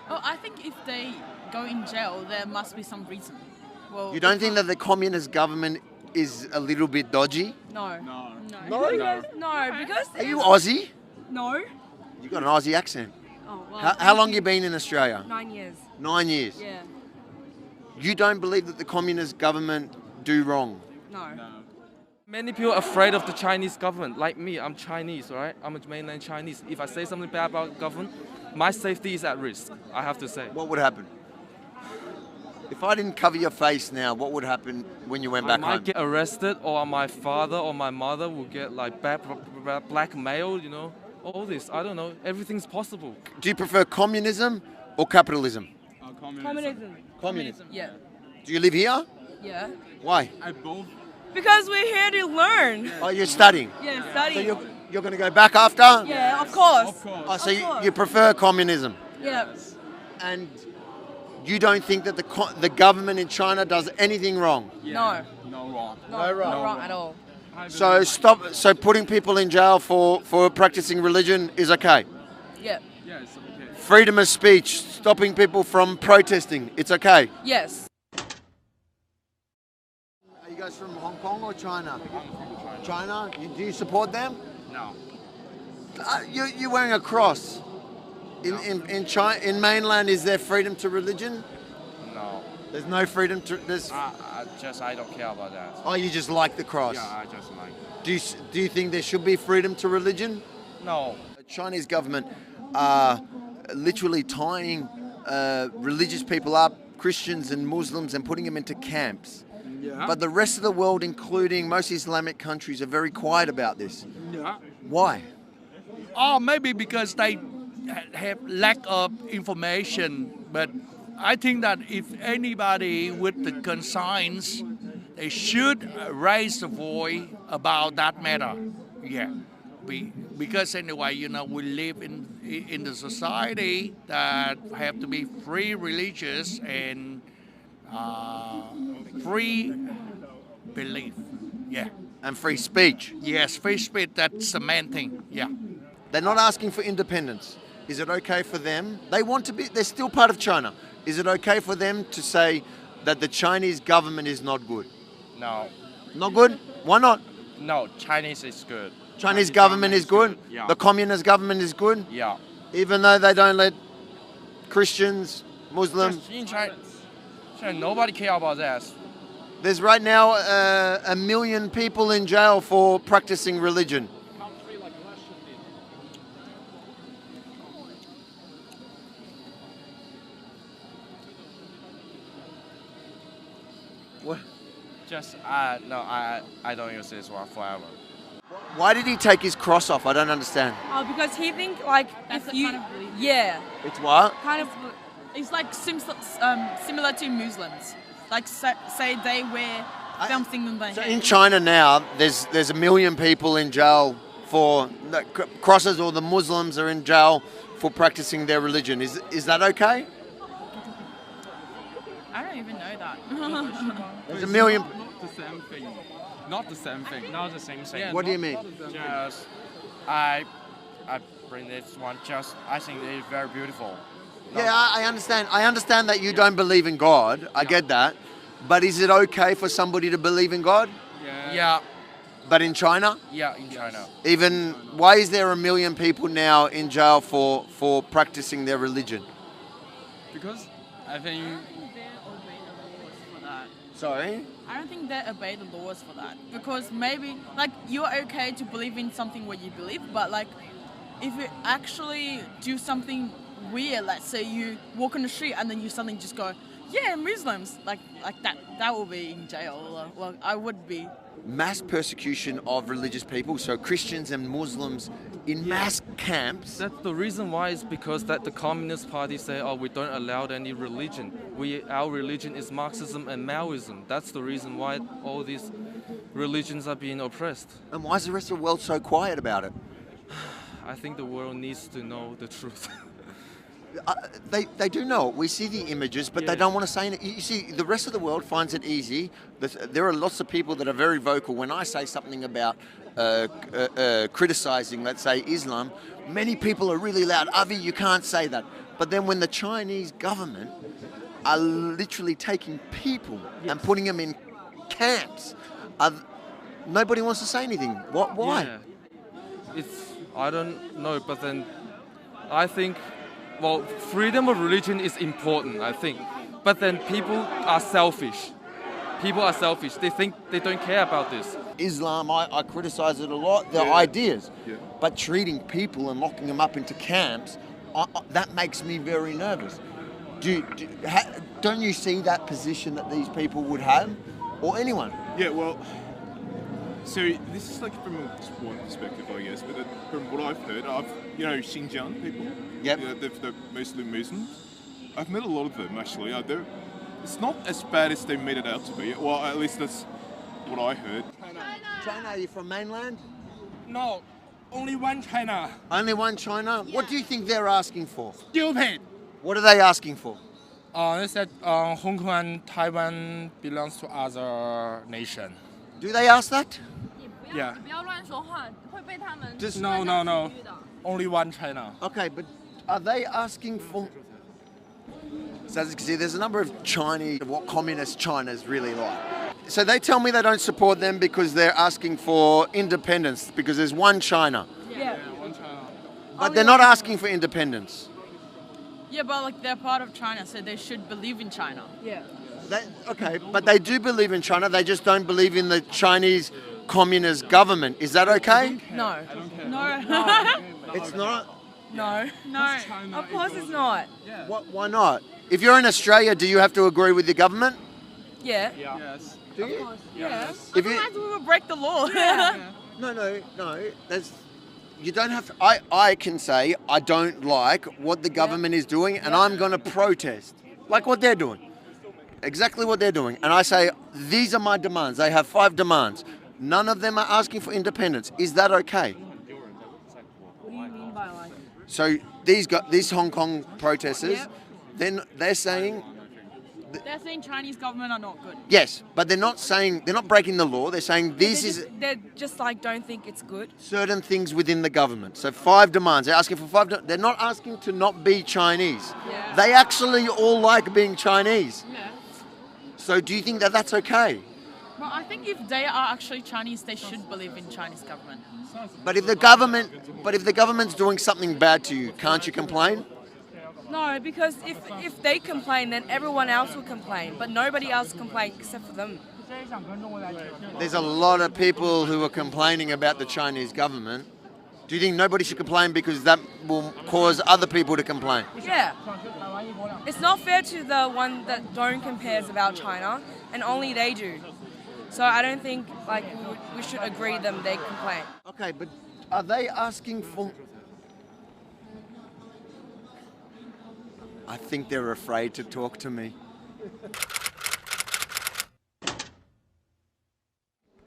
Well, I think if they go in jail, there must be some reason. Well, You don't think that the communist government is a little bit dodgy? No. No. No. No. No, because Are you Aussie? no. You got an Aussie accent. Oh well. How long you been in Australia? 9 years. 9 years. Yeah. You don't believe that the communist government do wrong? No. Many people are afraid of the Chinese government. Like me, I'm Chinese, right? I'm a mainland Chinese. If I say something bad about government, my safety is at risk, I have to say. What would happen? If I didn't cover your face now, what would happen when you went I back might home? get arrested, or my father or my mother will get like blackmail, you know? All this, I don't know. Everything's possible. Do you prefer communism or capitalism? Communism. Communism. Yeah. Do you live here? Yeah. Why? I both. Because we're here to learn. Oh, you're studying. Yeah, So study. you're going to go back after? Yeah, of course. Of course. Oh, so Of you course. prefer communism? Yeah. And you don't think that the government in China does anything wrong? No. No wrong. No, No wrong. not wrong at all. So So putting people in jail for practicing religion is okay? Yeah. Yeah, it's okay. Freedom of speech, stopping people from protesting, it's okay? Yes. Are you guys from Hong Kong or China? China? Do you support them? No. You're wearing a cross. In China, in mainland, is there freedom to religion? No. There's no freedom to this. I don't care about that. Oh, you just like the cross. I just like. Do you think there should be freedom to religion? No. The Chinese government are literally tying religious people up, Christians and Muslims, and putting them into camps. Yeah. But the rest of the world, including most Islamic countries, are very quiet about this. Yeah. Why? Or maybe because they have lack of information. But I think that if anybody with the conscience, they should raise the voice about that matter. Yeah. Because anyway, you know, we live in the society that have to be free religious and free belief. Yeah. And free speech. Yes, free speech, that's the main thing. Yeah. They're not asking for independence. Is it okay for them? They want to be, they're still part of China. Is it okay for them to say that the Chinese government is not good? No. Not good? Why not? No, Chinese is good. Chinese government is good? Yeah. The communist government is good? Yeah. Even though they don't let Christians, Muslims... Just in China, nobody care about that. There's right now 1 million people in jail for practicing religion. What? Just no, I don't use this one forever. Why did he take his cross off? I don't understand. Oh, because he think like That's if a you, kind of belief. yeah, It's what? kind of. It's like similar to Muslims. Like say they wear something on their So head. in China now, there's 1 million people in jail for crosses, or the Muslims are in jail for practicing their religion. Is that okay? I don't even know that. There's 1 million. Not the same thing. Not the same thing. Not the same thing. What do you mean? Just I bring this one. Just I think it is very beautiful. Yeah, I understand. I understand that you don't believe in God. I get that. But is it okay for somebody to believe in God? Yeah. But in China? Yeah, in China. Even, why is there 1 million people now in jail for practicing their religion? Because I think Sorry? I don't think they obey the laws for that, because maybe like you're okay to believe in something what you believe, but like if you actually do something weird, let's say you walk on the street and then you suddenly just go, yeah, Muslims, like that will be in jail. Well, I would be. Mass persecution of religious people, so Christians and Muslims in mass camps. That's the reason why is because that the Communist Party say, oh, we don't allow any religion. Our religion is Marxism and Maoism. That's the reason why all these religions are being oppressed. And why is the rest of the world so quiet about it? I think the world needs to know the truth. They do know it. We see the images, but they don't want to say it. You see, the rest of the world finds it easy. There are lots of people that are very vocal. When I say something about criticizing, let's say, Islam, many people are really loud. Avi, you can't say that. But then when the Chinese government are literally taking people and putting them in camps, nobody wants to say anything. Why? Yeah. I don't know, but then I think, well, freedom of religion is important, I think. But then people are selfish. People are selfish. They think they don't care about this. Islam, I criticize it a lot, the ideas. Yeah. But treating people and locking them up into camps, that makes me very nervous. Don't you see that position that these people would have? Or anyone? Yeah, well, so this is like from one perspective, I guess, but from what I've heard, Xinjiang people, yep. They're mostly Muslims. I've met a lot of them, actually. It's not as bad as they made it out to be. Well, at least that's what I heard. China, are you from mainland? No, only one China. Only one China? Yeah. What do you think they're asking for? Stupid. What are they asking for? They said Hong Kong and Taiwan belongs to other nation. Do they ask that? Yeah. No. Only one China. Okay, but are they asking for... So as you can see, there's a number of Chinese, what communist China's really like. So they tell me they don't support them because they're asking for independence, because there's one China. Yeah. One China. But they're not asking for independence. Yeah, but like they're part of China, so they should believe in China. Yeah. Okay, but they do believe in China, they just don't believe in the Chinese communist government. Is that okay? No. No. It's not? No. Of course it's not. Yeah. Why not? If you're in Australia, do you have to agree with the government? Yeah. Yes. Do you? Yes. Otherwise we will break the law. No. You don't have to. I can say I don't like what the government is doing, and I'm going to protest. Like what they're doing. Exactly what they're doing. And I say, these are my demands. They have 5 demands. None of them are asking for independence. Is that okay? What do you mean by like? So these Hong Kong protesters, then they're saying... They're saying Chinese government are not good. Yes, but they're not breaking the law. They're saying They're just like don't think it's good. certain things within the government. So 5 demands. They're asking for 5. They're not asking to not be Chinese. Yeah. They actually all like being Chinese. Yeah. So do you think that that's okay? Well, I think if they are actually Chinese, they should believe in Chinese government. But if the government's doing something bad to you, can't you complain? No, because if they complain, then everyone else will complain, but nobody else complains except for them. There's a lot of people who are complaining about the Chinese government. Do you think nobody should complain because that will cause other people to complain? Yeah. It's not fair to the one that don't cares about China, and only they do. So I don't think like we should agree them they complain. Okay, but are they asking for... I think they're afraid to talk to me.